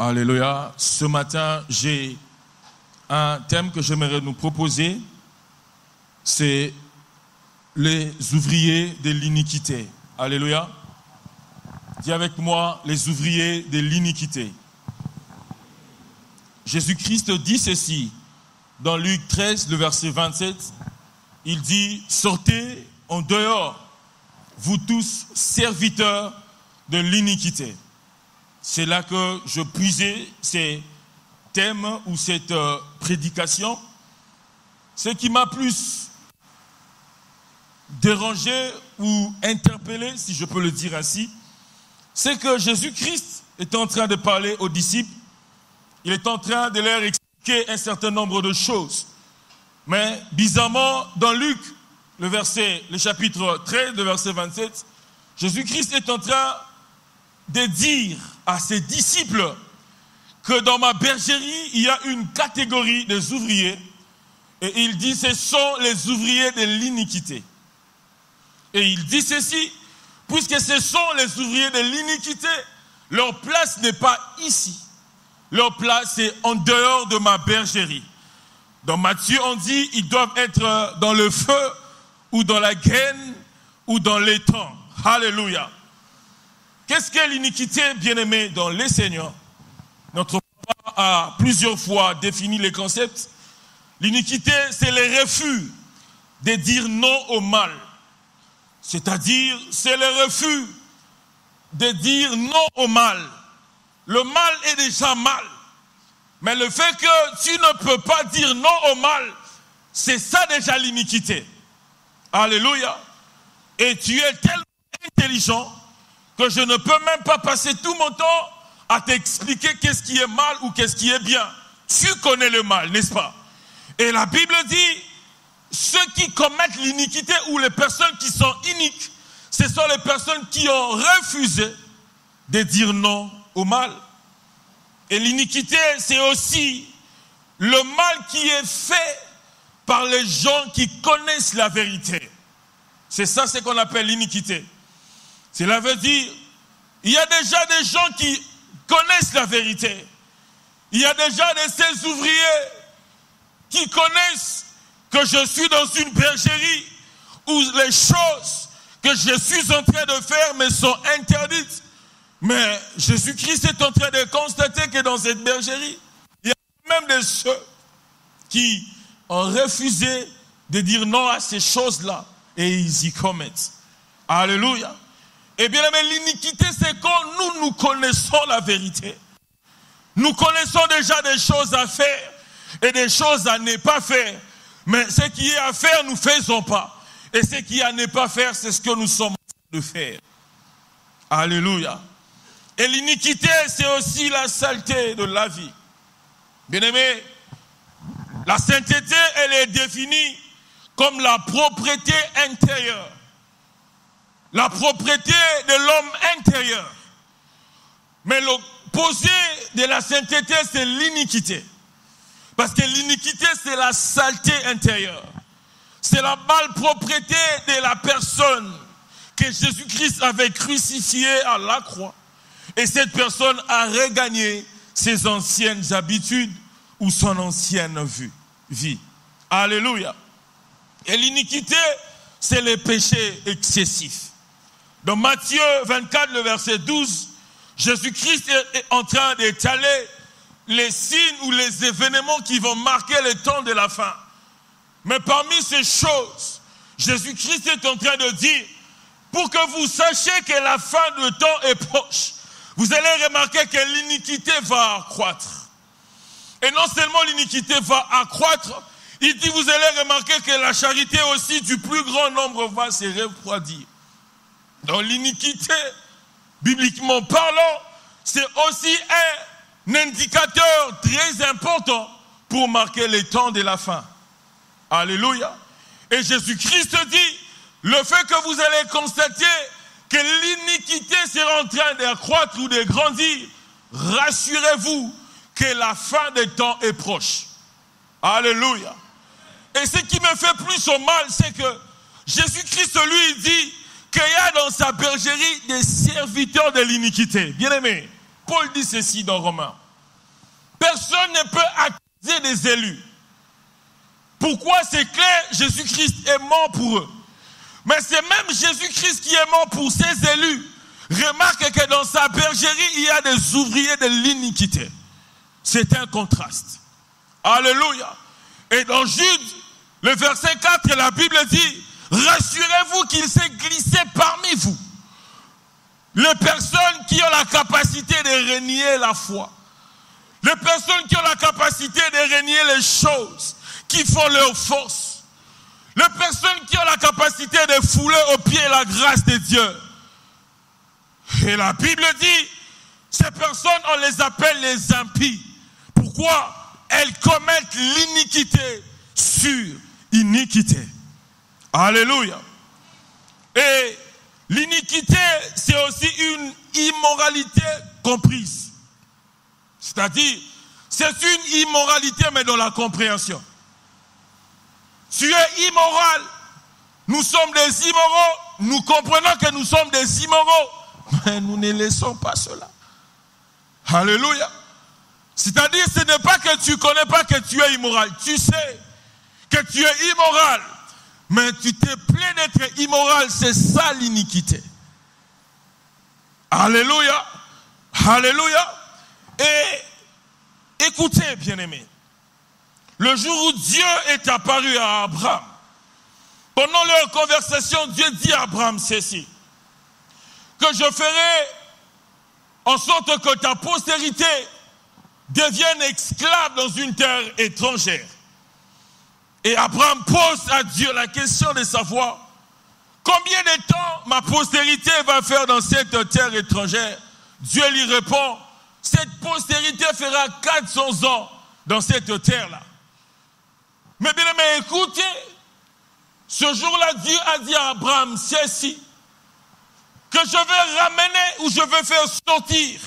Alléluia. Ce matin, j'ai un thème que j'aimerais nous proposer. C'est les ouvriers de l'iniquité. Alléluia. Dis avec moi, les ouvriers de l'iniquité. Jésus-Christ dit ceci dans Luc 13, le verset 27. Il dit, sortez en dehors, vous tous serviteurs de l'iniquité. C'est là que je puisais ces thèmes ou cette prédication. Ce qui m'a plus dérangé ou interpellé, si je peux le dire ainsi, c'est que Jésus-Christ est en train de parler aux disciples. Il est en train de leur expliquer un certain nombre de choses. Mais bizarrement, dans Luc, le chapitre 13, le verset 27, Jésus-Christ est en train de dire à ses disciples que dans ma bergerie, il y a une catégorie des ouvriers. Et il dit, ce sont les ouvriers de l'iniquité. Et il dit ceci, puisque ce sont les ouvriers de l'iniquité, leur place n'est pas ici. Leur place est en dehors de ma bergerie. Dans Matthieu, on dit, ils doivent être dans le feu, ou dans la graine, ou dans l'étang. Alléluia. Qu'est-ce que l'iniquité, bien-aimé, dans les Seigneurs? Notre papa a plusieurs fois défini les concepts. L'iniquité, c'est le refus de dire non au mal. C'est-à-dire, c'est le refus de dire non au mal. Le mal est déjà mal. Mais le fait que tu ne peux pas dire non au mal, c'est ça déjà l'iniquité. Alléluia. Et tu es tellement intelligent que je ne peux même pas passer tout mon temps à t'expliquer qu'est-ce qui est mal ou qu'est-ce qui est bien. Tu connais le mal, n'est-ce pas? Et la Bible dit, ceux qui commettent l'iniquité ou les personnes qui sont iniques, ce sont les personnes qui ont refusé de dire non au mal. Et l'iniquité, c'est aussi le mal qui est fait par les gens qui connaissent la vérité. C'est ça ce qu'on appelle l'iniquité. Cela veut dire, il y a déjà des gens qui connaissent la vérité. Il y a déjà de ces ouvriers qui connaissent que je suis dans une bergerie où les choses que je suis en train de faire me sont interdites. Mais Jésus-Christ est en train de constater que dans cette bergerie, il y a même de ceux qui ont refusé de dire non à ces choses-là et ils y commettent. Alléluia. Eh bien, l'iniquité, c'est quand nous connaissons la vérité. Nous connaissons déjà des choses à faire et des choses à ne pas faire. Mais ce qui est à faire, nous ne faisons pas. Et ce qui est à ne pas faire, c'est ce que nous sommes en train de faire. Alléluia. Et l'iniquité, c'est aussi la saleté de la vie. Bien-aimé, la sainteté, elle est définie comme la propreté intérieure. La propreté de l'homme intérieur. Mais l'opposé de la sainteté, c'est l'iniquité. Parce que l'iniquité, c'est la saleté intérieure. C'est la malpropreté de la personne que Jésus-Christ avait crucifiée à la croix. Et cette personne a regagné ses anciennes habitudes ou son ancienne vie. Alléluia. Et l'iniquité, c'est le péché excessif. Dans Matthieu 24, le verset 12, Jésus-Christ est en train d'étaler les signes ou les événements qui vont marquer le temps de la fin. Mais parmi ces choses, Jésus-Christ est en train de dire, pour que vous sachiez que la fin du temps est proche, vous allez remarquer que l'iniquité va accroître. Et non seulement l'iniquité va accroître, il dit, vous allez remarquer que la charité aussi du plus grand nombre va se refroidir. Donc l'iniquité, bibliquement parlant, c'est aussi un indicateur très important pour marquer les temps de la fin. Alléluia. Et Jésus-Christ dit, le fait que vous allez constater que l'iniquité sera en train d'accroître ou de grandir, rassurez-vous que la fin des temps est proche. Alléluia. Et ce qui me fait plus au mal, c'est que Jésus-Christ, lui, dit qu'il y a dans sa bergerie des serviteurs de l'iniquité. Bien-aimé, Paul dit ceci dans Romains. personne ne peut accuser des élus. Pourquoi? C'est clair, Jésus-Christ est mort pour eux. Mais c'est même Jésus-Christ qui est mort pour ses élus. Remarque que dans sa bergerie, il y a des ouvriers de l'iniquité. C'est un contraste. Alléluia. Et dans Jude, le verset 4, la Bible dit, rassurez-vous qu'il s'est glissé parmi vous les personnes qui ont la capacité de renier la foi. Les personnes qui ont la capacité de renier les choses qui font leur force. Les personnes qui ont la capacité de fouler aux pieds la grâce de Dieu. Et la Bible dit, ces personnes, on les appelle les impies. Pourquoi? Elles commettent l'iniquité sur iniquité. Alléluia. Et l'iniquité, c'est aussi une immoralité comprise. C'est-à-dire, c'est une immoralité, mais dans la compréhension. Tu es immoral. Nous sommes des immoraux. Nous comprenons que nous sommes des immoraux. Mais nous ne laissons pas cela. Alléluia. C'est-à-dire, ce n'est pas que tu ne connais pas que tu es immoral. Tu sais que tu es immoral. Mais tu te plais d'être immoral. C'est ça l'iniquité. Alléluia. Alléluia. Et écoutez, bien-aimés. Le jour où Dieu est apparu à Abraham, pendant leur conversation, Dieu dit à Abraham ceci, que je ferai en sorte que ta postérité devienne esclave dans une terre étrangère. Et Abraham pose à Dieu la question de savoir combien de temps ma postérité va faire dans cette terre étrangère. Dieu lui répond, cette postérité fera 400 ans dans cette terre-là. Mais bien aimé, écoutez, ce jour-là, Dieu a dit à Abraham ceci, que je vais ramener ou je vais faire sortir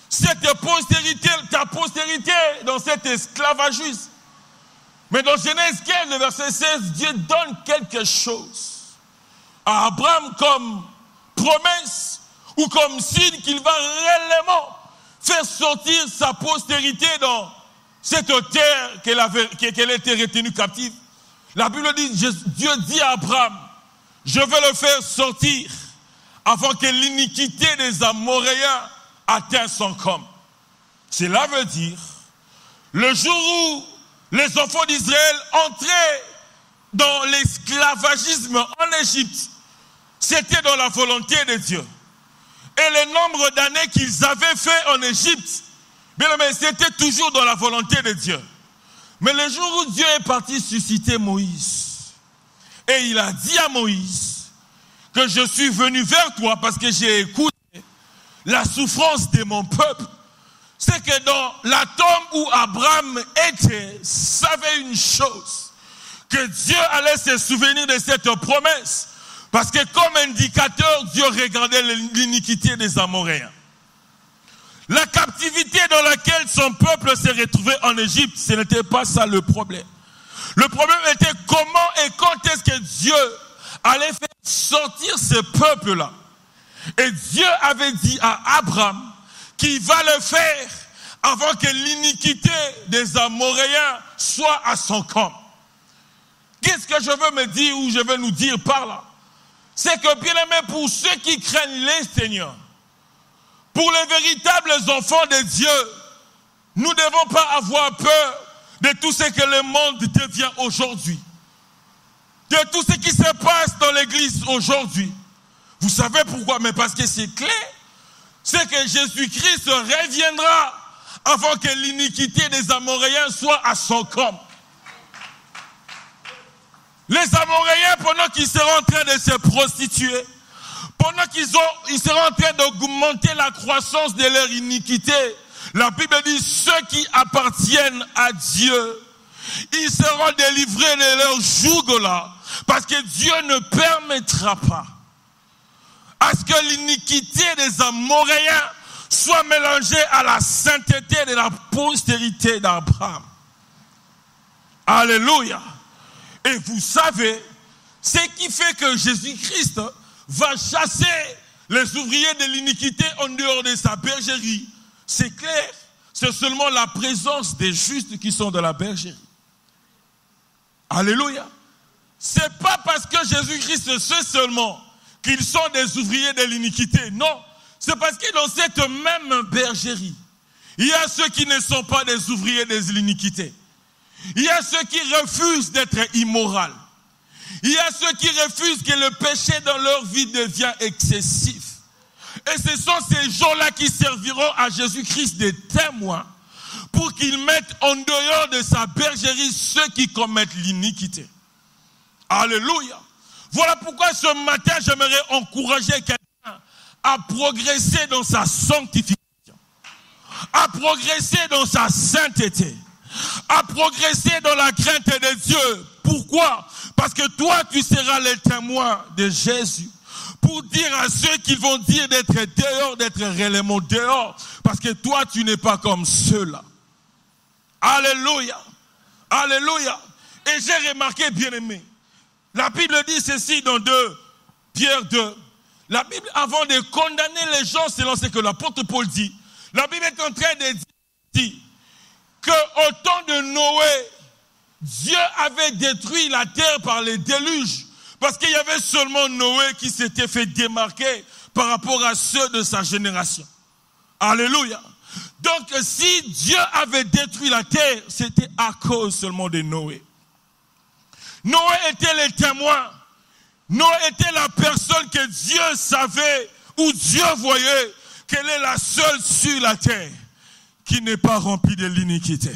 cette postérité, ta postérité dans cet esclavagisme. Mais dans Genèse 15, le verset 16, Dieu donne quelque chose à Abraham comme promesse ou comme signe qu'il va réellement faire sortir sa postérité dans cette terre qu'elle était retenue captive. La Bible dit, Dieu dit à Abraham, je vais le faire sortir avant que l'iniquité des Amoréens atteigne son comble. Cela veut dire, le jour où les enfants d'Israël entraient dans l'esclavagisme en Égypte, c'était dans la volonté de Dieu. Et le nombre d'années qu'ils avaient fait en Égypte, bien aimé, c'était toujours dans la volonté de Dieu. Mais le jour où Dieu est parti susciter Moïse, et il a dit à Moïse que je suis venu vers toi parce que j'ai écouté la souffrance de mon peuple, c'est que dans la tombe où Abraham était, savait une chose, que Dieu allait se souvenir de cette promesse, parce que comme indicateur, Dieu regardait l'iniquité des Amoréens. La captivité dans laquelle son peuple s'est retrouvé en Égypte, ce n'était pas ça le problème. Le problème était comment et quand est-ce que Dieu allait faire sortir ce peuple-là. Et Dieu avait dit à Abraham qu'il va le faire avant que l'iniquité des Amoréens soit à son comble. Qu'est-ce que je veux me dire ou je veux nous dire par là? C'est que bien aimé, pour ceux qui craignent les Seigneurs, pour les véritables enfants de Dieu, nous ne devons pas avoir peur de tout ce que le monde devient aujourd'hui. De tout ce qui se passe dans l'église aujourd'hui. Vous savez pourquoi? Mais parce que c'est clair. C'est que Jésus-Christ reviendra avant que l'iniquité des Amoréens soit à son comble. Les Amoréens, pendant qu'ils seront en train de se prostituer, pendant qu'ils seront en train d'augmenter la croissance de leur iniquité, la Bible dit, ceux qui appartiennent à Dieu, ils seront délivrés de leur joug là, parce que Dieu ne permettra pas à ce que l'iniquité des Amoréens soit mélangée à la sainteté de la postérité d'Abraham. Alléluia. Et vous savez, ce qui fait que Jésus-Christ va chasser les ouvriers de l'iniquité en dehors de sa bergerie, c'est clair, c'est seulement la présence des justes qui sont dans la bergerie. Alléluia. C'est pas parce que Jésus-Christ sait seulement qu'ils sont des ouvriers de l'iniquité. Non, c'est parce que dans cette même bergerie, il y a ceux qui ne sont pas des ouvriers de l'iniquité. Il y a ceux qui refusent d'être immoraux. Il y a ceux qui refusent que le péché dans leur vie devienne excessif. Et ce sont ces gens-là qui serviront à Jésus-Christ des témoins pour qu'il mette en dehors de sa bergerie ceux qui commettent l'iniquité. Alléluia. Voilà pourquoi ce matin, j'aimerais encourager quelqu'un à progresser dans sa sanctification, à progresser dans sa sainteté, à progresser dans la crainte de Dieu. Pourquoi? Parce que toi, tu seras le témoin de Jésus. Pour dire à ceux qui vont dire d'être dehors, d'être réellement dehors. Parce que toi, tu n'es pas comme ceux-là. Alléluia. Alléluia. Et j'ai remarqué, bien aimé, la Bible dit ceci dans 2 Pierre 2. La Bible, avant de condamner les gens selon ce que l'apôtre Paul dit, la Bible est en train de dire qu'au temps de Noé, Dieu avait détruit la terre par les déluges. Parce qu'il y avait seulement Noé qui s'était fait démarquer par rapport à ceux de sa génération. Alléluia. Donc si Dieu avait détruit la terre, c'était à cause seulement de Noé. Noé était le témoin. Noé était la personne que Dieu savait, ou Dieu voyait, qu'elle est la seule sur la terre qui n'est pas remplie de l'iniquité.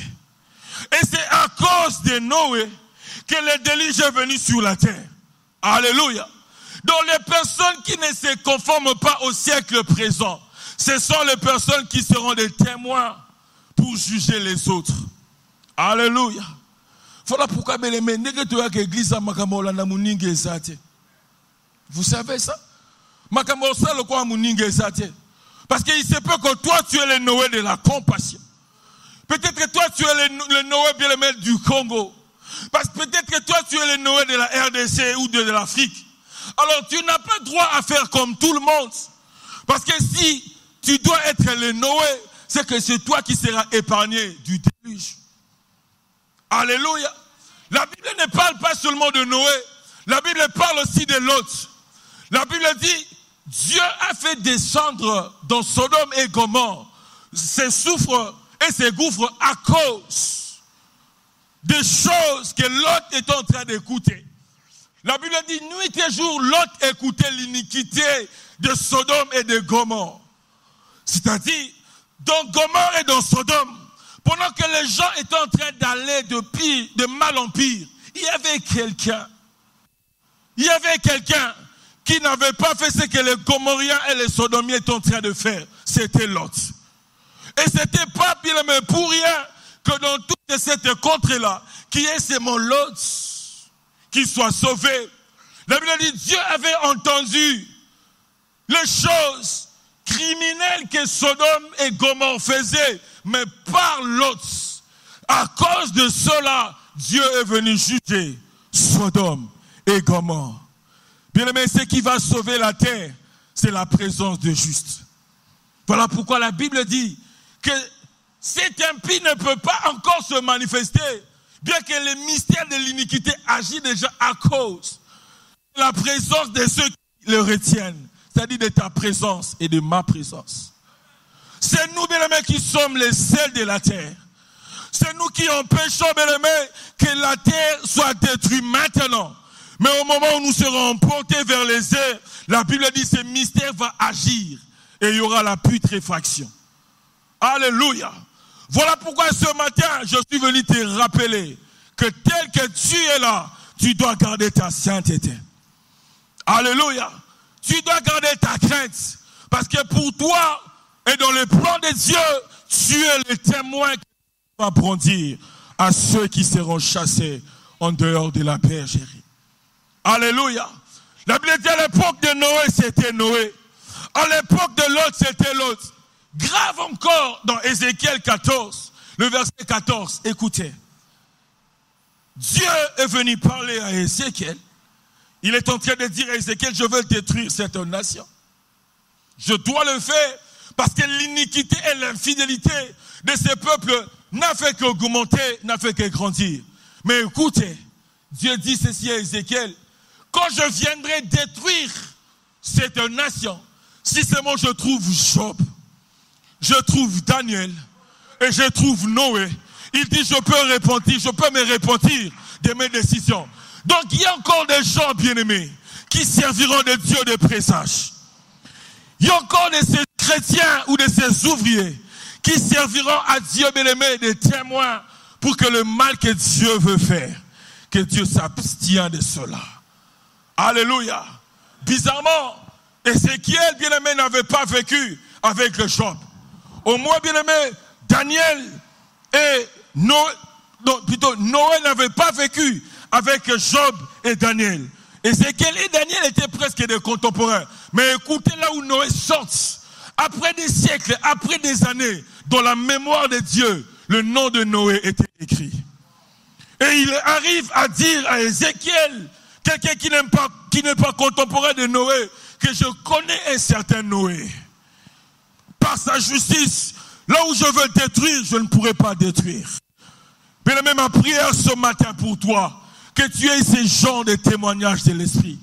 Et c'est à cause de Noé que le déluge est venu sur la terre. Alléluia. Donc les personnes qui ne se conforment pas au siècle présent, ce sont les personnes qui seront des témoins pour juger les autres. Alléluia. Voilà pourquoi vous savez ça? Parce qu'il se peut que toi tu es le Noé de la compassion. Peut-être que toi tu es le Noé bien aimé du Congo. Parce que peut-être que toi tu es le Noé de la RDC ou de l'Afrique. Alors tu n'as pas droit à faire comme tout le monde. Parce que si tu dois être le Noé, c'est que c'est toi qui seras épargné du déluge. Alléluia. La Bible ne parle pas seulement de Noé. La Bible parle aussi de Lot. La Bible dit, Dieu a fait descendre dans Sodome et Gomorrhe ses soufres et ses gouffres à cause des choses que Lot est en train d'écouter. La Bible dit, nuit et jour, Lot écoutait l'iniquité de Sodome et de Gomorrhe. C'est-à-dire, dans Gomorrhe et dans Sodome, pendant que les gens étaient en train d'aller de mal en pire, il y avait quelqu'un qui n'avait pas fait ce que les Gomorriens et les Sodomiens étaient en train de faire. C'était Lot. Et c'était pas pour rien que dans toute cette contrée-là, qui est seulement Lot qui soit sauvé. La Bible dit, Dieu avait entendu les choses criminelles que Sodome et Gomorrhe faisaient, mais par Lot. À cause de cela, Dieu est venu juger Sodome et Gomorrhe. Bien aimé, ce qui va sauver la terre, c'est la présence de justes. Voilà pourquoi la Bible dit que cet impie ne peut pas encore se manifester, bien que le mystère de l'iniquité agit déjà à cause de la présence de ceux qui le retiennent, c'est-à-dire de ta présence et de ma présence. C'est nous, bien aimés, qui sommes les sels de la terre. C'est nous qui empêchons, bien aimés, que la terre soit détruite maintenant. Mais au moment où nous serons emportés vers les airs, la Bible dit que ce mystère va agir et il y aura la putréfaction. Alléluia. Voilà pourquoi ce matin, je suis venu te rappeler que tel que tu es là, tu dois garder ta sainteté. Alléluia. Tu dois garder ta crainte. Parce que pour toi, et dans le plan de Dieu, tu es le témoin qui va brandir à ceux qui seront chassés en dehors de la bergerie. Alléluia. La Bible dit à l'époque de Noé, c'était Noé. À l'époque de Lot, c'était Lot. Grave encore dans Ézéchiel 14, le verset 14, écoutez. Dieu est venu parler à Ézéchiel. Il est en train de dire à Ézéchiel, je veux détruire cette nation. Je dois le faire Parce que l'iniquité et l'infidélité de ces peuples n'a fait qu'augmenter, n'a fait que grandir. Mais écoutez, Dieu dit ceci à Ézéchiel, quand je viendrai détruire cette nation, si seulement je trouve Job, je trouve Daniel et je trouve Noé, il dit je peux me repentir de mes décisions. Donc il y a encore des gens bien-aimés qui serviront de Dieu de présage. Il y a encore de ces chrétiens ou de ces ouvriers qui serviront à Dieu bien-aimé des témoins pour que le mal que Dieu veut faire, que Dieu s'abstient de cela. Alléluia. Bizarrement, Ézéchiel bien-aimé n'avait pas vécu avec le Job. Au moins bien-aimé, Daniel et Noé n'avaient pas vécu avec Job et Daniel. Ézéchiel et Daniel étaient presque des contemporains. Mais écoutez là où Noé sort. Après des siècles, après des années, dans la mémoire de Dieu, le nom de Noé était écrit. Et il arrive à dire à Ézéchiel, quelqu'un qui n'est pas contemporain de Noé, que je connais un certain Noé. Par sa justice, là où je veux détruire, je ne pourrai pas détruire. Bien-aimé, ma prière ce matin pour toi, que tu aies ces genres de témoignages de l'esprit.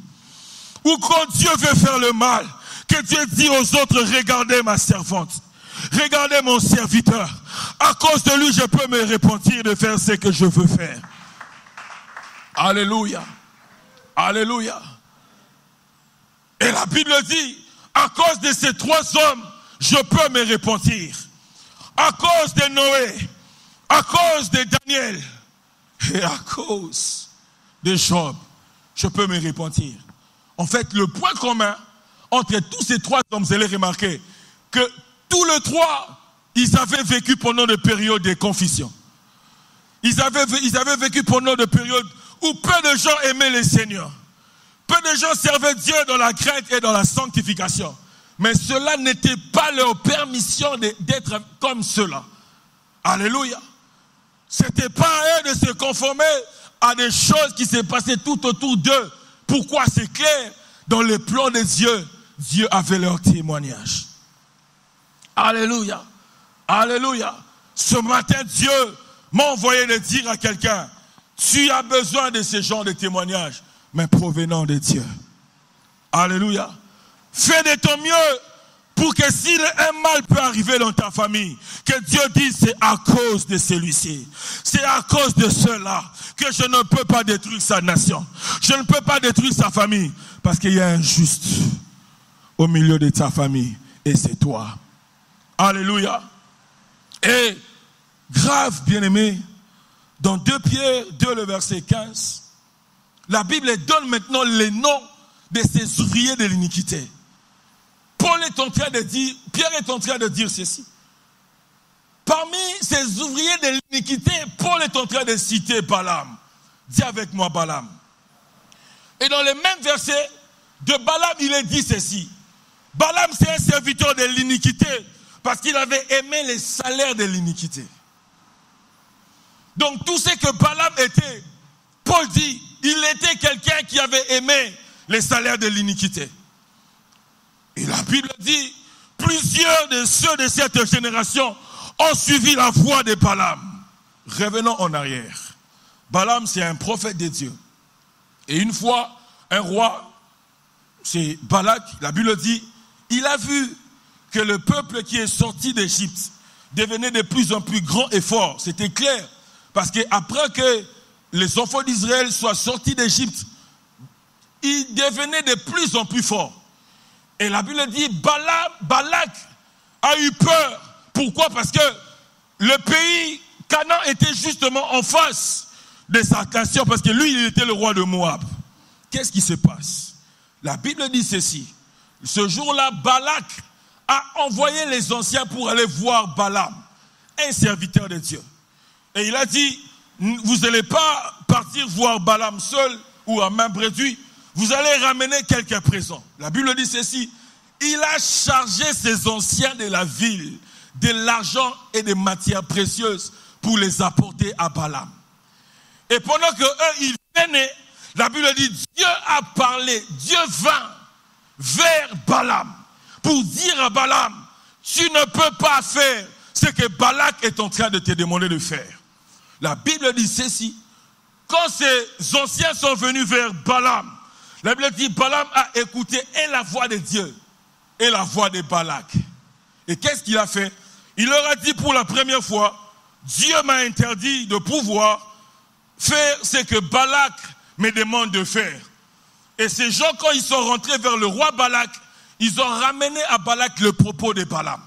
Ou quand Dieu veut faire le mal, que Dieu dit aux autres, regardez ma servante, regardez mon serviteur. À cause de lui, je peux me repentir de faire ce que je veux faire. Alléluia. Alléluia. Et la Bible dit, à cause de ces trois hommes, je peux me repentir. À cause de Noé, à cause de Daniel et à cause de Job, je peux me repentir. En fait, le point commun entre tous ces trois hommes, vous allez remarquer que tous les trois, ils avaient vécu pendant des périodes de confusion. Ils avaient vécu pendant des périodes où peu de gens aimaient le Seigneur. Peu de gens servaient Dieu dans la crainte et dans la sanctification. Mais cela n'était pas leur permission d'être comme cela. Alléluia. C'était pas à eux de se conformer à des choses qui se passaient tout autour d'eux. Pourquoi? C'est clair. Dans le plan de Dieu, Dieu avait leur témoignage. Alléluia. Alléluia. Ce matin, Dieu m'a envoyé de dire à quelqu'un, tu as besoin de ce genre de témoignages, mais provenant de Dieu. Alléluia. Fais de ton mieux pour que si un mal peut arriver dans ta famille, que Dieu dise c'est à cause de celui-ci. C'est à cause de cela que je ne peux pas détruire sa nation. Je ne peux pas détruire sa famille parce qu'il y a un juste au milieu de ta famille et c'est toi. Alléluia. Et grave, bien-aimé, dans 2 Pierre 2, le verset 15, la Bible donne maintenant les noms de ces ouvriers de l'iniquité. Pierre est en train de dire ceci. Parmi ces ouvriers de l'iniquité, Paul est en train de citer Balaam. Dis avec moi Balaam. Et dans le même verset de Balaam, il est dit ceci. Balaam, c'est un serviteur de l'iniquité parce qu'il avait aimé les salaires de l'iniquité. Donc tout ce que Balaam était, Paul dit, il était quelqu'un qui avait aimé les salaires de l'iniquité. Et la Bible dit, plusieurs de ceux de cette génération ont suivi la voie de Balaam. Revenons en arrière. Balaam, c'est un prophète de Dieu. Et une fois, un roi, c'est Balak, la Bible dit, il a vu que le peuple qui est sorti d'Égypte devenait de plus en plus grand et fort. C'était clair. Parce qu'après que les enfants d'Israël soient sortis d'Égypte, ils devenaient de plus en plus forts. Et la Bible dit, Balak a eu peur. Pourquoi? Parce que le pays Canaan était justement en face de sa nation, parce que lui, il était le roi de Moab. Qu'est-ce qui se passe? La Bible dit ceci. Ce jour-là, Balak a envoyé les anciens pour aller voir Balaam, un serviteur de Dieu. Et il a dit, vous n'allez pas partir voir Balaam seul ou à main réduite, vous allez ramener quelques présents. La Bible dit ceci, il a chargé ses anciens de la ville de l'argent et des matières précieuses pour les apporter à Balaam. Et pendant que eux, ils venaient, la Bible dit, Dieu a parlé, Dieu vint vers Balaam pour dire à Balaam tu ne peux pas faire ce que Balak est en train de te demander de faire. La Bible dit ceci. Quand ces anciens sont venus vers Balaam, la Bible dit Balaam a écouté et la voix de Dieu et la voix de Balak. Et qu'est-ce qu'il a fait? Il leur a dit pour la première fois, Dieu m'a interdit de pouvoir faire ce que Balak me demande de faire. Et ces gens, quand ils sont rentrés vers le roi Balak, ils ont ramené à Balak le propos de Balaam.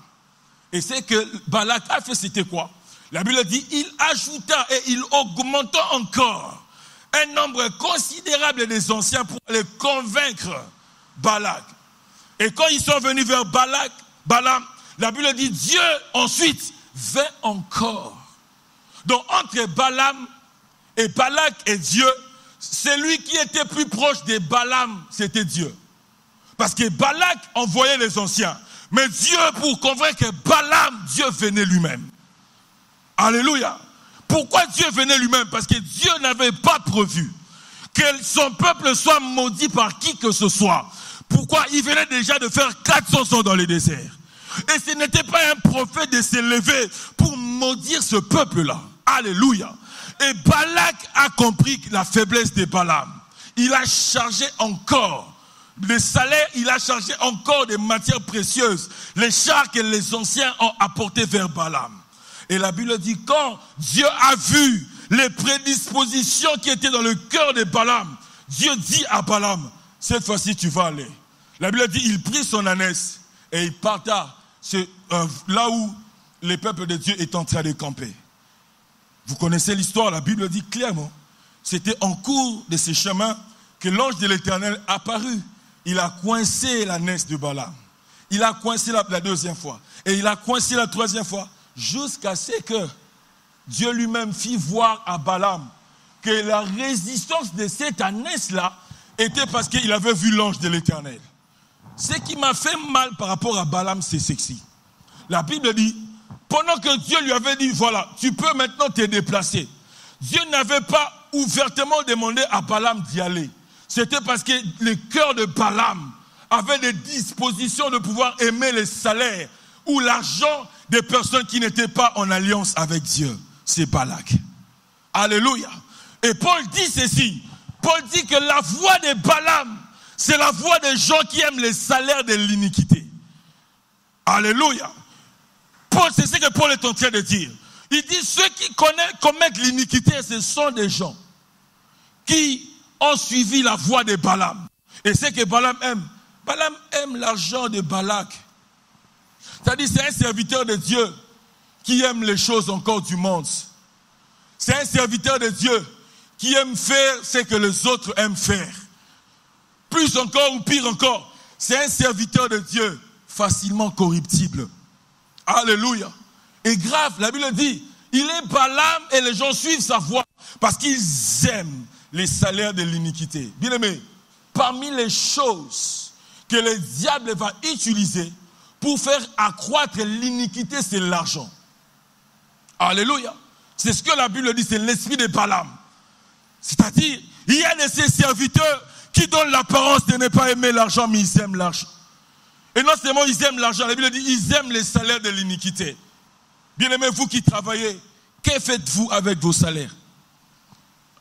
Et c'est que Balak a fait, c'était quoi? La Bible dit, il ajouta et il augmenta encore un nombre considérable des anciens pour les convaincre Balak. Et quand ils sont venus vers Balaam, la Bible dit, Dieu ensuite vint encore. Donc entre Balaam et Balak et Dieu, celui qui était plus proche de Balaam, c'était Dieu. Parce que Balak envoyait les anciens. Mais Dieu, pour convaincre Balaam, Dieu venait lui-même. Alléluia. Pourquoi Dieu venait lui-même? Parce que Dieu n'avait pas prévu que son peuple soit maudit par qui que ce soit. Pourquoi? Il venait déjà de faire 400 ans dans le désert. Et ce n'était pas un prophète de se lever pour maudire ce peuple-là. Alléluia. Et Balak a compris la faiblesse de Balaam. Il a chargé encore les salaires, il a chargé encore des matières précieuses, les chars que les anciens ont apportés vers Balaam. Et la Bible dit, quand Dieu a vu les prédispositions qui étaient dans le cœur de Balaam, Dieu dit à Balaam, cette fois-ci tu vas aller. La Bible dit, il prit son ânesse et il parta là où le peuple de Dieu est en train de camper. Vous connaissez l'histoire, la Bible dit clairement, c'était en cours de ce chemin que l'ange de l'Éternel apparut. Il a coincé l'ânesse de Balaam. Il a coincé la deuxième fois. Et il a coincé la troisième fois. Jusqu'à ce que Dieu lui-même fit voir à Balaam que la résistance de cette ânesse-là était parce qu'il avait vu l'ange de l'Éternel. Ce qui m'a fait mal par rapport à Balaam, c'est ceci. La Bible dit, pendant que Dieu lui avait dit, voilà, tu peux maintenant te déplacer. Dieu n'avait pas ouvertement demandé à Balaam d'y aller. C'était parce que le cœur de Balaam avait des dispositions de pouvoir aimer les salaires ou l'argent des personnes qui n'étaient pas en alliance avec Dieu. C'est Balak. Alléluia. Et Paul dit ceci. Paul dit que la voix de Balaam, c'est la voix des gens qui aiment les salaires de l'iniquité. Alléluia. Paul, c'est ce que Paul est en train de dire. Il dit ceux qui commettent l'iniquité, ce sont des gens qui ont suivi la voie de Balaam. Et c'est que Balaam aime. Balaam aime l'argent de Balak. C'est-à-dire c'est un serviteur de Dieu qui aime les choses encore du monde. C'est un serviteur de Dieu qui aime faire ce que les autres aiment faire. Plus encore ou pire encore, c'est un serviteur de Dieu facilement corruptible. Alléluia. Et grave, la Bible dit, il est Balaam et les gens suivent sa voie parce qu'ils aiment les salaires de l'iniquité. Bien aimé, parmi les choses que le diable va utiliser pour faire accroître l'iniquité, c'est l'argent. Alléluia. C'est ce que la Bible dit, c'est l'esprit de Balaam. C'est-à-dire, il y a de ces serviteurs qui donnent l'apparence de ne pas aimer l'argent, mais ils aiment l'argent. Et non seulement ils aiment l'argent, la Bible dit, ils aiment les salaires de l'iniquité. Bien aimé, vous qui travaillez, que faites-vous avec vos salaires?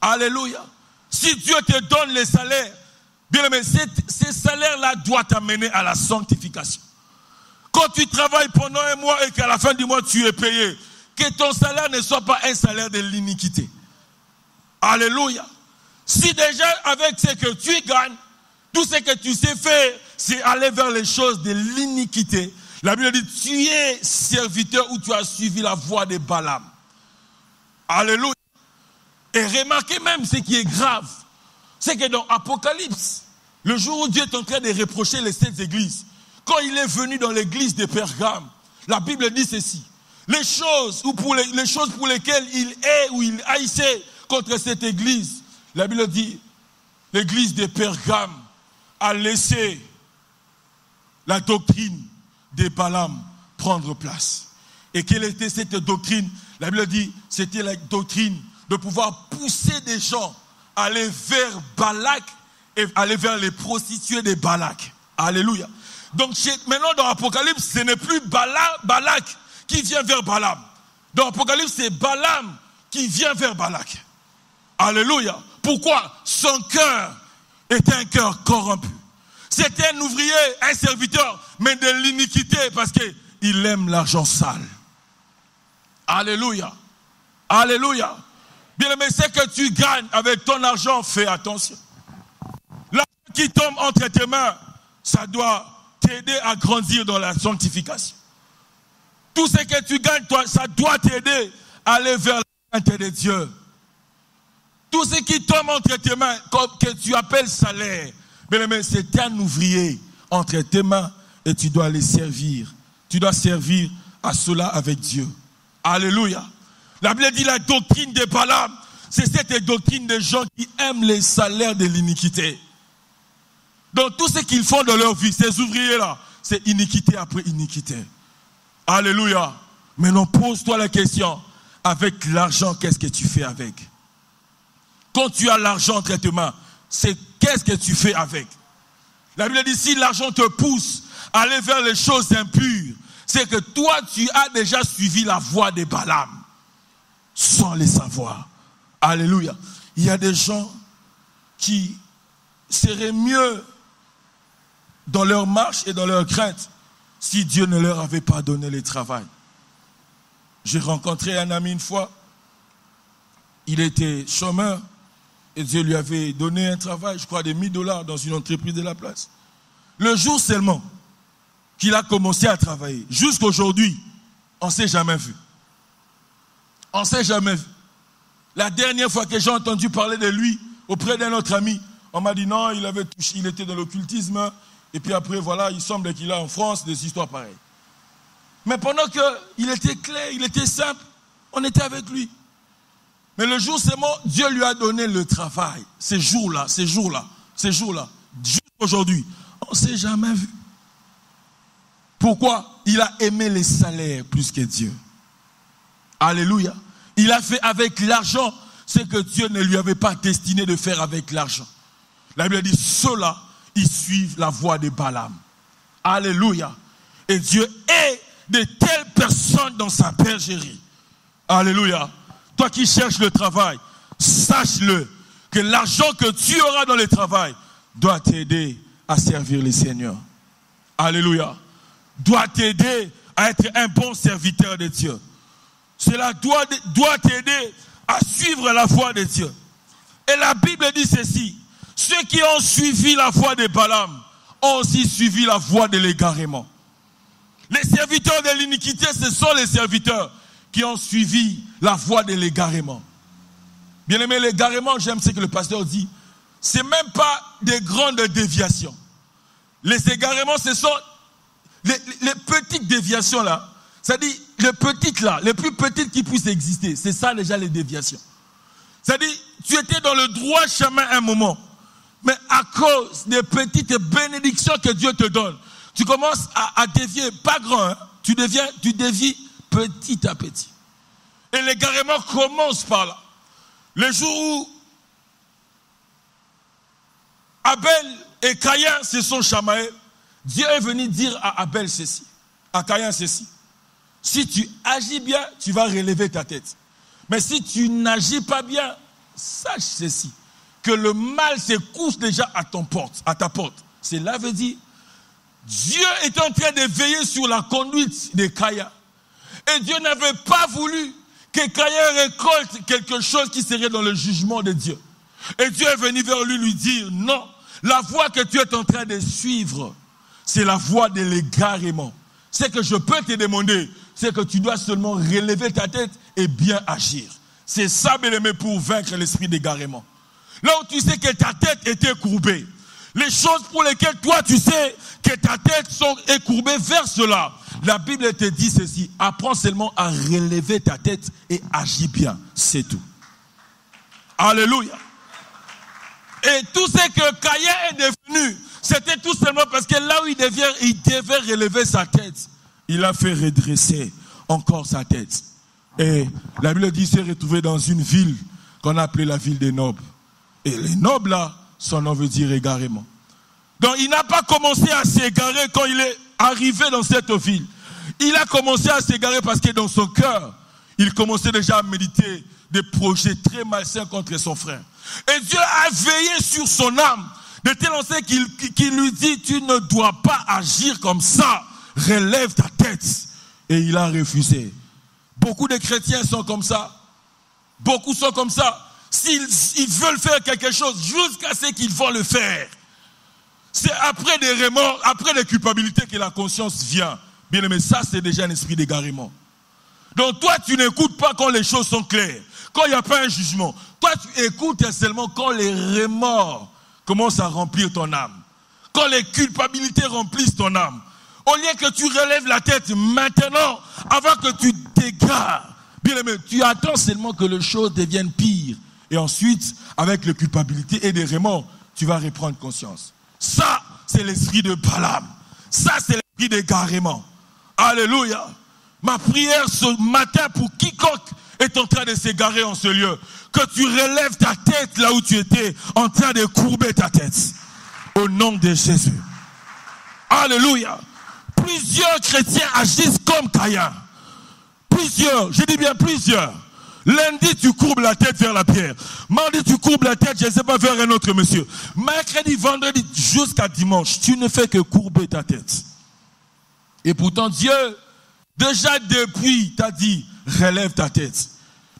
Alléluia. Si Dieu te donne les salaires, bien aimé, ces salaires-là doivent t'amener à la sanctification. Quand tu travailles pendant un mois et qu'à la fin du mois tu es payé, que ton salaire ne soit pas un salaire de l'iniquité. Alléluia. Si déjà avec ce que tu gagnes, tout ce que tu sais faire, c'est aller vers les choses de l'iniquité. La Bible dit, tu es serviteur ou tu as suivi la voie de Balaam. Alléluia. Et remarquez même ce qui est grave, c'est que dans Apocalypse, le jour où Dieu est en train de reprocher les 7 églises, quand il est venu dans l'église de Pergame, la Bible dit ceci. Les choses pour lesquelles il est ou il haïssait contre cette église, la Bible dit, l'église de Pergame a laissé la doctrine de Balaam prendre place. Et quelle était cette doctrine? La Bible dit, c'était la doctrine de pouvoir pousser des gens à aller vers Balak et aller vers les prostituées de Balak. Alléluia. Donc maintenant dans l'Apocalypse, ce n'est plus Balak qui vient vers Balaam. Dans l'Apocalypse, c'est Balaam qui vient vers Balak. Alléluia. Pourquoi? Son cœur était un cœur corrompu. C'était un ouvrier, un serviteur, mais de l'iniquité parce qu'il aime l'argent sale. Alléluia. Alléluia. Bien aimé, c'est que tu gagnes avec ton argent, fais attention. L'argent qui tombe entre tes mains, ça doit t'aider à grandir dans la sanctification. Tout ce que tu gagnes, toi, ça doit t'aider à aller vers la sainteté de Dieu. Tout ce qui tombe entre tes mains, que tu appelles salaire, bien aimé, c'est un ouvrier entre tes mains et tu dois les servir. Tu dois servir à cela avec Dieu. Alléluia. La Bible dit la doctrine de Balaam, c'est cette doctrine des gens qui aiment les salaires de l'iniquité. Donc tout ce qu'ils font dans leur vie, ces ouvriers-là, c'est iniquité après iniquité. Alléluia. Maintenant, pose-toi la question, avec l'argent, qu'est-ce que tu fais avec? Quand tu as l'argent entre tes mains, c'est qu'est-ce que tu fais avec? La Bible dit, si l'argent te pousse à aller vers les choses impures, c'est que toi, tu as déjà suivi la voie de Balaam, sans les savoir. Alléluia. Il y a des gens qui seraient mieux dans leur marche et dans leur crainte si Dieu ne leur avait pas donné le travail. J'ai rencontré un ami une fois, il était chômeur et Dieu lui avait donné un travail, je crois, de $1000 dans une entreprise de la place. Le jour seulement qu'il a commencé à travailler, jusqu'aujourd'hui, on ne s'est jamais vu. On ne s'est jamais vu. La dernière fois que j'ai entendu parler de lui auprès d'un autre ami, on m'a dit non, il était dans l'occultisme. Et puis après, voilà, il semble qu'il a en France des histoires pareilles. Mais pendant qu'il était clair, il était simple, on était avec lui. Mais le jour seulement, Dieu lui a donné le travail. Ces jours-là. Jusqu'aujourd'hui, on ne s'est jamais vu. Pourquoi? Il a aimé les salaires plus que Dieu. Alléluia. Il a fait avec l'argent ce que Dieu ne lui avait pas destiné de faire avec l'argent. La Bible dit, ceux-là, ils suivent la voie de Balaam. Alléluia. Et Dieu est de telles personnes dans sa bergerie. Alléluia. Toi qui cherches le travail, sache-le que l'argent que tu auras dans le travail doit t'aider à servir le Seigneur. Alléluia. Doit t'aider à être un bon serviteur de Dieu. Cela doit t'aider à suivre la voie de Dieu. Et la Bible dit ceci. Ceux qui ont suivi la voie de Balaam ont aussi suivi la voie de l'égarement. Les serviteurs de l'iniquité, ce sont les serviteurs qui ont suivi la voie de l'égarement. Bien aimé, l'égarement, j'aime ce que le pasteur dit, c'est même pas des grandes déviations. Les égarements, ce sont les petites déviations là. C'est-à-dire, les petites là, les plus petites qui puissent exister, c'est ça déjà les déviations. C'est-à-dire, tu étais dans le droit chemin un moment, mais à cause des petites bénédictions que Dieu te donne, tu commences à dévier, pas grand, hein? Tu dévies petit à petit. Et l'égarement commence par là. Le jour où Abel et Caïn se sont chamaillés, Dieu est venu dire à Abel ceci, à Caïn ceci. Si tu agis bien, tu vas relever ta tête. Mais si tu n'agis pas bien, sache ceci, que le mal se couche déjà à ta porte. Cela veut dire, Dieu est en train de veiller sur la conduite de Caïn. Et Dieu n'avait pas voulu que Caïn récolte quelque chose qui serait dans le jugement de Dieu. Et Dieu est venu vers lui dire, non, la voie que tu es en train de suivre, c'est la voie de l'égarement. Ce que je peux te demander, c'est que tu dois seulement relever ta tête et bien agir. C'est ça, bien-aimé, pour vaincre l'esprit d'égarement. Là où tu sais que ta tête était courbée, les choses pour lesquelles toi tu sais que ta tête est courbée vers cela, la Bible te dit ceci, apprends seulement à relever ta tête et agis bien, c'est tout. Alléluia. Et tout ce que Caïn est devenu, c'était tout simplement parce que là où il devait relever sa tête, il a fait redresser encore sa tête. Et la Bible dit qu'il s'est retrouvé dans une ville qu'on appelait la ville des nobles. Et les nobles là, son nom veut dire égarement. Donc il n'a pas commencé à s'égarer quand il est arrivé dans cette ville. Il a commencé à s'égarer parce que dans son cœur, il commençait déjà à méditer des projets très malsains contre son frère. Et Dieu a veillé sur son âme, de telle enseigne qu'il lui dit, tu ne dois pas agir comme ça, relève ta tête. Et il a refusé. Beaucoup de chrétiens sont comme ça. Beaucoup sont comme ça. S'ils veulent faire quelque chose, jusqu'à ce qu'ils vont le faire. C'est après des remords, après des culpabilités que la conscience vient. Bien aimé, ça c'est déjà un esprit d'égarement. Donc toi tu n'écoutes pas quand les choses sont claires, quand il n'y a pas un jugement. Toi tu écoutes seulement quand les remords commencent à remplir ton âme. Quand les culpabilités remplissent ton âme. Au lieu que tu relèves la tête maintenant, avant que tu t'égares, bien aimé, tu attends seulement que les choses deviennent pires. Et ensuite, avec les culpabilités et des remords, tu vas reprendre conscience. Ça, c'est l'esprit de Balaam. Ça, c'est l'esprit d'égarement. Alléluia. Ma prière ce matin pour quiconque est en train de s'égarer en ce lieu, que tu relèves ta tête là où tu étais, en train de courber ta tête. Au nom de Jésus. Alléluia. Plusieurs chrétiens agissent comme Caïn. Plusieurs, je dis bien plusieurs. Lundi, tu courbes la tête vers la pierre. Mardi, tu courbes la tête, je ne sais pas, vers un autre monsieur. Mercredi, vendredi, jusqu'à dimanche, tu ne fais que courber ta tête. Et pourtant, Dieu, déjà depuis, t'a dit, relève ta tête.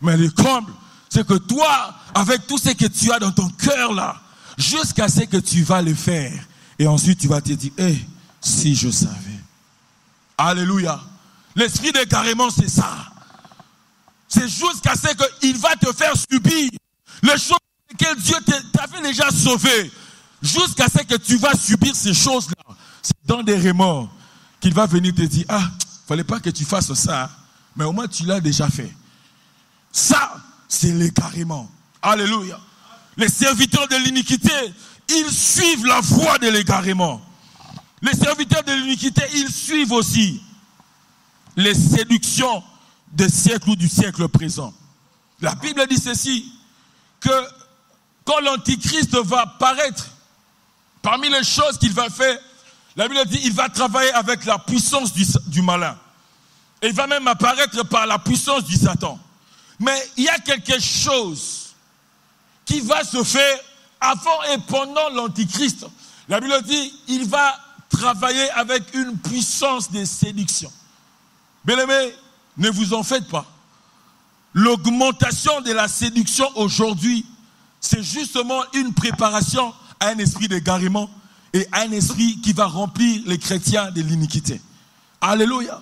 Mais le comble, c'est que toi, avec tout ce que tu as dans ton cœur là, jusqu'à ce que tu vas le faire. Et ensuite, tu vas te dire, si je savais. Alléluia. L'esprit d'égarement, c'est ça. C'est jusqu'à ce qu'il va te faire subir les choses que Dieu t'avait déjà sauvé. Jusqu'à ce que tu vas subir ces choses-là. C'est dans des remords qu'il va venir te dire, fallait pas que tu fasses ça, mais au moins tu l'as déjà fait. Ça, c'est l'égarement. Alléluia. Les serviteurs de l'iniquité, ils suivent la voie de l'égarement. Les serviteurs de l'iniquité, ils suivent aussi les séductions des siècles ou du siècle présent. La Bible dit ceci, que quand l'Antichrist va paraître, parmi les choses qu'il va faire, la Bible dit il va travailler avec la puissance du malin. Et il va même apparaître par la puissance du Satan. Mais il y a quelque chose qui va se faire avant et pendant l'Antichrist. La Bible dit il va travailler avec une puissance de séduction. Bien-aimés, ne vous en faites pas. L'augmentation de la séduction aujourd'hui, c'est justement une préparation à un esprit d'égarement et à un esprit qui va remplir les chrétiens de l'iniquité. Alléluia.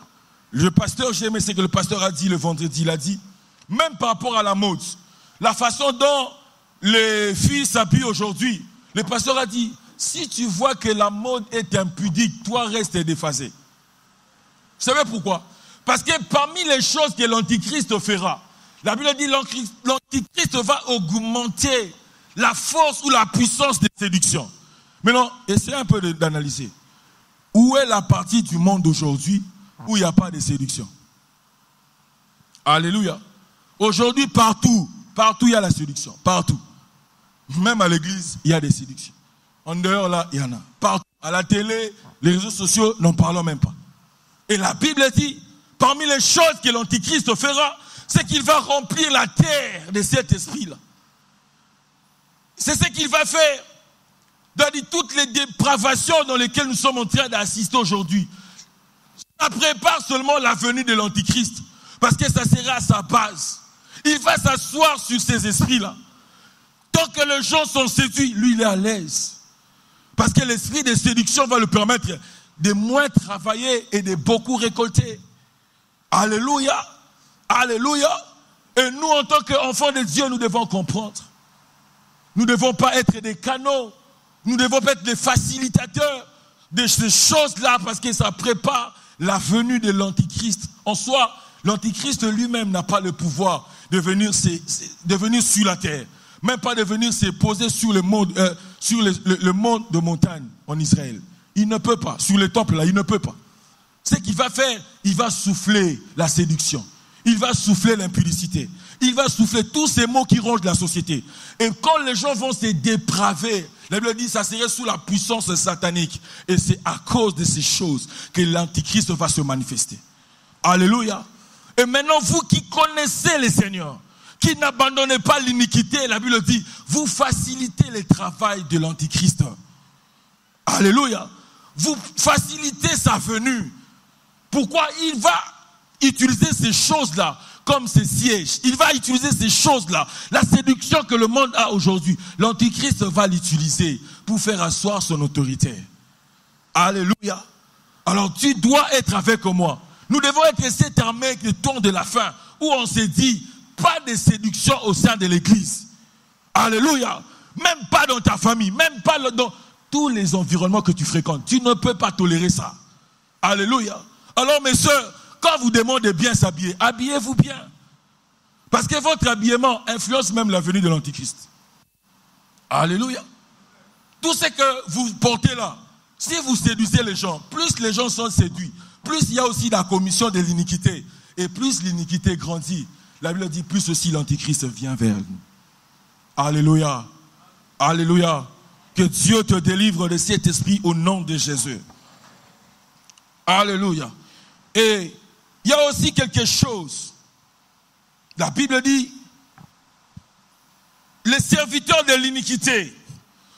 Le pasteur, j'ai aimé ce que le pasteur a dit le vendredi, il a dit, même par rapport à la mode, la façon dont les filles s'habillent aujourd'hui, le pasteur a dit, si tu vois que la mode est impudique, toi reste déphasé. Vous savez pourquoi? Parce que parmi les choses que l'Antichrist fera, la Bible dit l'Antichrist va augmenter la force ou la puissance des séductions. Maintenant, essayez un peu d'analyser. Où est la partie du monde aujourd'hui où il n'y a pas de séduction? Alléluia. Aujourd'hui, partout il y a la séduction. Partout. Même à l'église, il y a des séductions. En dehors, là, il y en a. Partout. À la télé, les réseaux sociaux, n'en parlons même pas. Et la Bible dit, parmi les choses que l'Antichrist fera, c'est qu'il va remplir la terre de cet esprit-là. C'est ce qu'il va faire. Dans toutes les dépravations dans lesquelles nous sommes en train d'assister aujourd'hui. Ça prépare seulement la venue de l'Antichrist. Parce que ça sera à sa base. Il va s'asseoir sur ces esprits-là. Tant que les gens sont séduits, lui il est à l'aise. Parce que l'esprit de séduction va lui permettre de moins travailler et de beaucoup récolter. Alléluia. Alléluia. Et nous, en tant qu'enfants de Dieu, nous devons comprendre. Nous ne devons pas être des canaux. Nous ne devons pas être des facilitateurs de ces choses-là parce que ça prépare la venue de l'Antichrist. En soi, l'Antichrist lui-même n'a pas le pouvoir de venir sur la terre. Même pas de venir se poser sur le monde de montagne en Israël. Il ne peut pas. Sur les temples là, il ne peut pas. Ce qu'il va faire, il va souffler la séduction. Il va souffler l'impudicité. Il va souffler tous ces mots qui rongent la société. Et quand les gens vont se dépraver, la Bible dit que ça serait sous la puissance satanique. Et c'est à cause de ces choses que l'Antichrist va se manifester. Alléluia. Et maintenant, vous qui connaissez le Seigneur, qui n'abandonnez pas l'iniquité, la Bible dit, vous facilitez le travail de l'Antichrist. Alléluia. Vous facilitez sa venue. Pourquoi? Il va utiliser ces choses-là comme ces sièges. Il va utiliser ces choses-là. La séduction que le monde a aujourd'hui, l'Antichrist va l'utiliser pour faire asseoir son autorité. Alléluia. Alors tu dois être avec moi. Nous devons être cette armée du temps de la fin, où on se dit, pas de séduction au sein de l'église. Alléluia. Même pas dans ta famille, même pas dans tous les environnements que tu fréquentes. Tu ne peux pas tolérer ça. Alléluia. Alors mes soeurs, quand vous demandez bien s'habiller, habillez-vous bien. Parce que votre habillement influence même la venue de l'Antichrist. Alléluia. Tout ce que vous portez là, si vous séduisez les gens, plus les gens sont séduits, plus il y a aussi la commission de l'iniquité. Et plus l'iniquité grandit, la Bible dit, plus aussi l'Antichrist vient vers nous. Alléluia. Alléluia. Que Dieu te délivre de cet esprit au nom de Jésus. Alléluia. Et il y a aussi quelque chose. La Bible dit, les serviteurs de l'iniquité,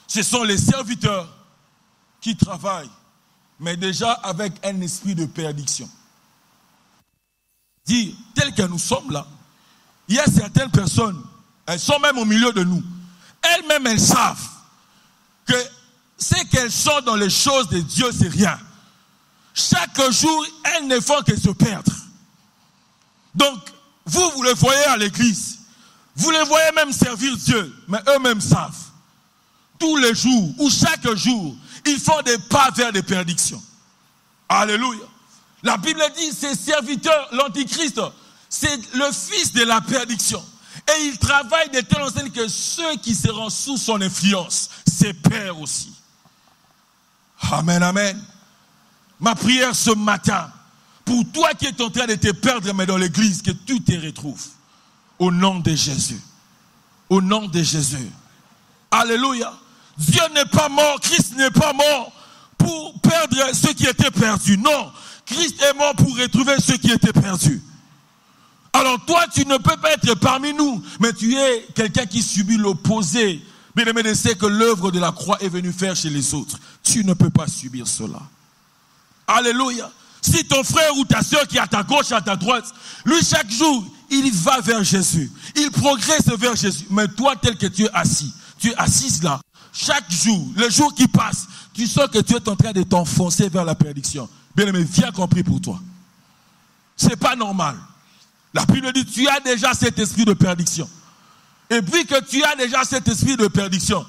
ce sont les serviteurs qui travaillent, mais déjà avec un esprit de perdition. Dire, tel que nous sommes là, il y a certaines personnes, elles sont même au milieu de nous. Elles-mêmes, elles savent que ce qu'elles sont dans les choses de Dieu, c'est rien. Chaque jour, elles ne font que se perdre. Donc, vous les voyez à l'église. Vous les voyez même servir Dieu. Mais eux-mêmes savent. Tous les jours, ou chaque jour, ils font des pas vers des prédictions. Alléluia. La Bible dit, ces serviteurs, l'Antichrist, c'est le fils de la perdition. Et il travaille de telle enseigne que ceux qui seront sous son influence, ses pères aussi. Amen, amen. Ma prière ce matin, pour toi qui es en train de te perdre, mais dans l'église, que tu te retrouves. Au nom de Jésus. Au nom de Jésus. Alléluia. Dieu n'est pas mort, Christ n'est pas mort pour perdre ceux qui étaient perdus. Non, Christ est mort pour retrouver ceux qui étaient perdus. Alors toi, tu ne peux pas être parmi nous, mais tu es quelqu'un qui subit l'opposé. Bien-aimé, de ce que l'œuvre de la croix est venue faire chez les autres. Tu ne peux pas subir cela. Alléluia. Si ton frère ou ta soeur qui est à ta gauche, à ta droite, lui chaque jour, il va vers Jésus. Il progresse vers Jésus. Mais toi, tel que tu es assis, tu es assise là. Chaque jour, le jour qui passe, tu sens que tu es en train de t'enfoncer vers la perdition. Bien-aimé, viens compris pour toi. C'est pas normal. La Bible dit, tu as déjà cet esprit de perdition. Et puis que tu as déjà cet esprit de perdition,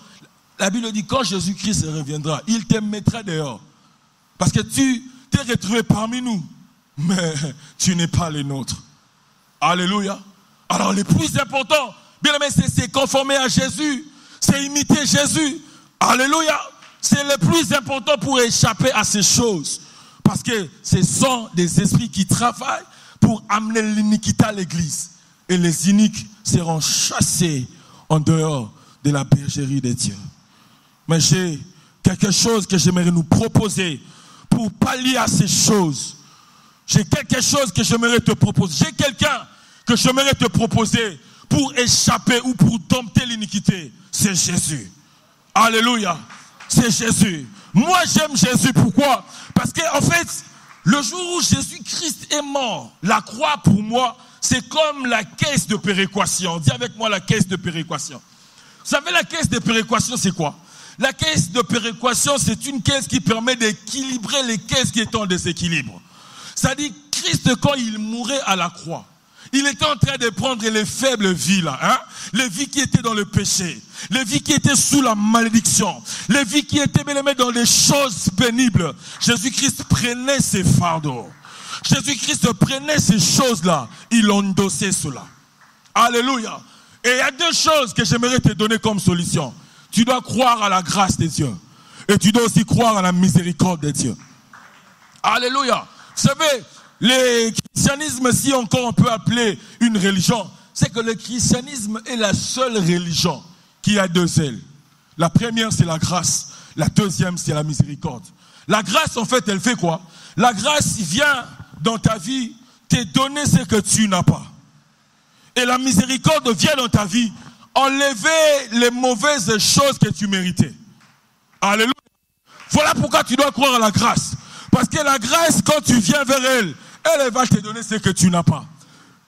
la Bible dit, quand Jésus-Christ reviendra, il te mettra dehors. Parce que tu t'es retrouvé parmi nous, mais tu n'es pas les nôtres. Alléluia. Alors le plus important, bien aimé, c'est se conformer à Jésus. C'est imiter Jésus. Alléluia. C'est le plus important pour échapper à ces choses. Parce que ce sont des esprits qui travaillent pour amener l'iniquité à l'église. Et les iniques seront chassés en dehors de la bergerie de Dieu. Mais j'ai quelque chose que j'aimerais nous proposer pour pallier à ces choses. J'ai quelque chose que j'aimerais te proposer. J'ai quelqu'un que j'aimerais te proposer pour échapper ou pour dompter l'iniquité. C'est Jésus. Alléluia. C'est Jésus. Moi, j'aime Jésus. Pourquoi? Parce qu'en fait, le jour où Jésus-Christ est mort, la croix pour moi, c'est comme la caisse de péréquation. Dis avec moi la caisse de péréquation. Vous savez, la caisse de péréquation, c'est quoi? La caisse de péréquation, c'est une caisse qui permet d'équilibrer les caisses qui étaient en déséquilibre. C'est-à-dire, Christ, quand il mourait à la croix, il était en train de prendre les faibles vies là, hein? Les vies qui étaient dans le péché, les vies qui étaient sous la malédiction, les vies qui étaient dans des choses pénibles. Jésus-Christ prenait ses fardeaux. Jésus-Christ prenait ces choses-là, il endossait cela. Alléluia. Et il y a deux choses que j'aimerais te donner comme solution. Tu dois croire à la grâce de Dieu. Et tu dois aussi croire à la miséricorde de Dieu. Alléluia. Vous savez, le christianisme, si encore on peut appeler une religion, c'est que le christianisme est la seule religion qui a deux ailes. La première, c'est la grâce. La deuxième, c'est la miséricorde. La grâce, en fait, elle fait quoi? La grâce vient dans ta vie te donner ce que tu n'as pas. Et la miséricorde vient dans ta vie enlever les mauvaises choses que tu méritais. Alléluia. Voilà pourquoi tu dois croire à la grâce. Parce que la grâce, quand tu viens vers elle, elle va te donner ce que tu n'as pas.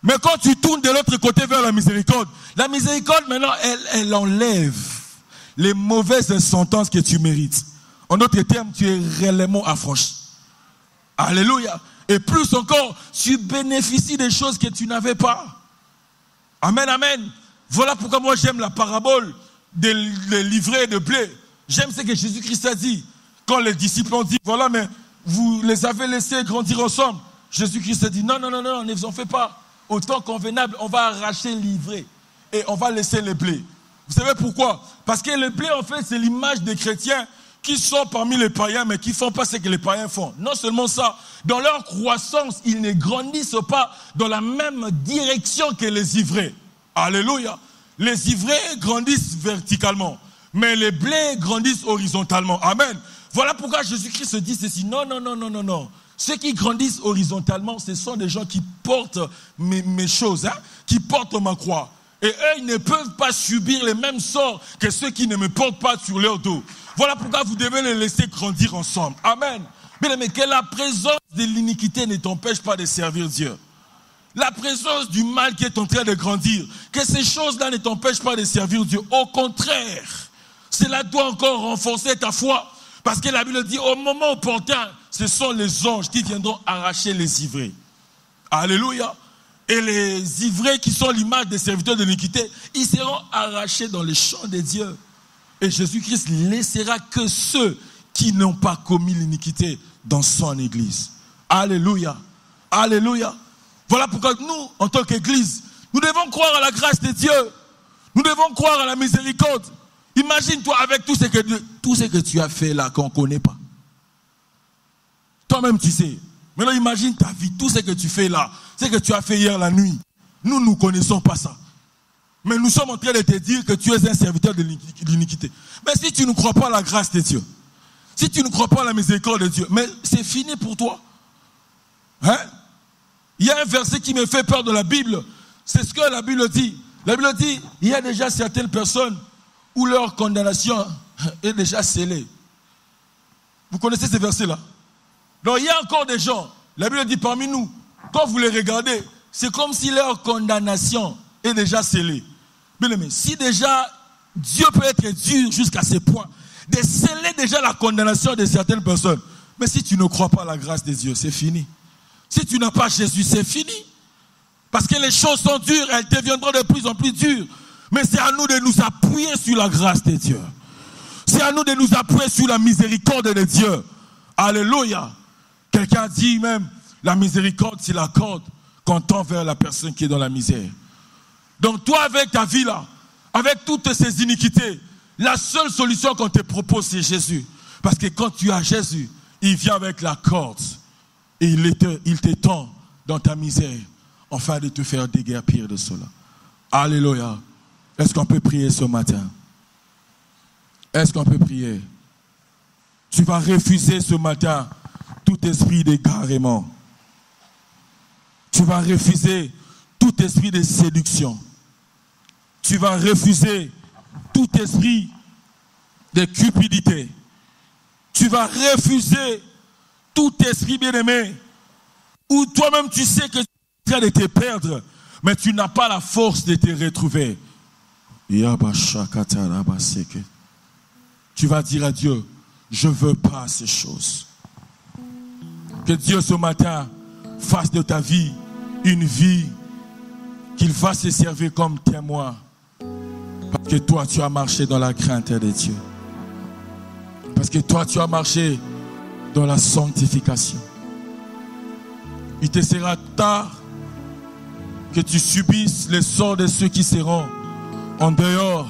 Mais quand tu tournes de l'autre côté vers la miséricorde maintenant, elle enlève les mauvaises sentences que tu mérites. En d'autres termes, tu es réellement affranchi. Alléluia. Et plus encore, tu bénéficies des choses que tu n'avais pas. Amen, amen. Voilà pourquoi moi j'aime la parabole des livrets de blé. J'aime ce que Jésus-Christ a dit. Quand les disciples ont dit, voilà, mais vous les avez laissés grandir ensemble. Jésus-Christ a dit, non, ne vous en faites pas. Au temps convenable, on va arracher le livret et on va laisser les blés. Vous savez pourquoi? Parce que le blé, en fait, c'est l'image des chrétiens qui sont parmi les païens, mais qui ne font pas ce que les païens font. Non seulement ça, dans leur croissance, ils ne grandissent pas dans la même direction que les ivrés. Alléluia. Les ivrés grandissent verticalement, mais les blés grandissent horizontalement. Amen. Voilà pourquoi Jésus-Christ dit ceci. Non. Ceux qui grandissent horizontalement, ce sont des gens qui portent mes choses, qui portent ma croix. Et eux, ils ne peuvent pas subir les mêmes sorts que ceux qui ne me portent pas sur leur dos. Voilà pourquoi vous devez les laisser grandir ensemble. Amen. Mais que la présence de l'iniquité ne t'empêche pas de servir Dieu. La présence du mal qui est en train de grandir, que ces choses-là ne t'empêchent pas de servir Dieu. Au contraire, cela doit encore renforcer ta foi. Parce que la Bible dit, au moment opportun, ce sont les anges qui viendront arracher les ivrés. Alléluia. Et les ivrés qui sont l'image des serviteurs de l'iniquité, ils seront arrachés dans les champs de Dieu. Et Jésus-Christ laissera que ceux qui n'ont pas commis l'iniquité dans son église. Alléluia. Alléluia. Voilà pourquoi nous, en tant qu'église, nous devons croire à la grâce de Dieu. Nous devons croire à la miséricorde. Imagine-toi avec tout ce que tu as fait là qu'on ne connaît pas. Toi-même tu sais. Maintenant imagine ta vie, tout ce que tu fais là, ce que tu as fait hier la nuit. Nous ne connaissons pas ça. Mais nous sommes en train de te dire que tu es un serviteur de l'iniquité. Mais si tu ne crois pas à la grâce de Dieu, si tu ne crois pas à la miséricorde de Dieu, mais c'est fini pour toi. Hein? Il y a un verset qui me fait peur de la Bible. C'est ce que la Bible dit. La Bible dit, il y a déjà certaines personnes où leur condamnation est déjà scellée. Vous connaissez ces versets-là? Donc il y a encore des gens, la Bible dit parmi nous, quand vous les regardez, c'est comme si leur condamnation est déjà scellée. Bien aimé, si déjà Dieu peut être dur jusqu'à ce point, de sceller déjà la condamnation de certaines personnes, mais si tu ne crois pas à la grâce de Dieu, c'est fini. Si tu n'as pas Jésus, c'est fini. Parce que les choses sont dures, elles deviendront de plus en plus dures. Mais c'est à nous de nous appuyer sur la grâce de Dieu. C'est à nous de nous appuyer sur la miséricorde de Dieu. Alléluia. Quelqu'un dit même, la miséricorde, c'est la corde qu'on tend vers la personne qui est dans la misère. Donc toi, avec ta vie là, avec toutes ces iniquités, la seule solution qu'on te propose, c'est Jésus. Parce que quand tu as Jésus, il vient avec la corde et il te tend dans ta misère, afin de te faire déguerpir de cela. Alléluia. Est-ce qu'on peut prier ce matin? Est-ce qu'on peut prier? Tu vas refuser ce matin tout esprit d'égarement. Tu vas refuser tout esprit de séduction. Tu vas refuser tout esprit de cupidité. Tu vas refuser tout esprit bien-aimé où toi-même tu sais que tu es en train de te perdre, mais tu n'as pas la force de te retrouver. Tu vas dire à Dieu, je ne veux pas ces choses. Que Dieu ce matin fasse de ta vie une vie qu'il va se servir comme témoin. Parce que toi tu as marché dans la crainte de Dieu. Parce que toi tu as marché dans la sanctification. Il te sera tard que tu subisses les sorts de ceux qui seront en dehors,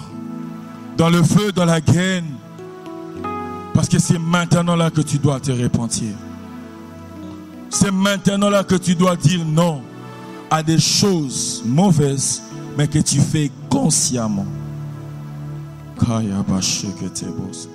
dans le feu, dans la graine. Parce que c'est maintenant là que tu dois te repentir. C'est maintenant là que tu dois dire non à des choses mauvaises mais que tu fais consciemment. Kaya Basheketebos.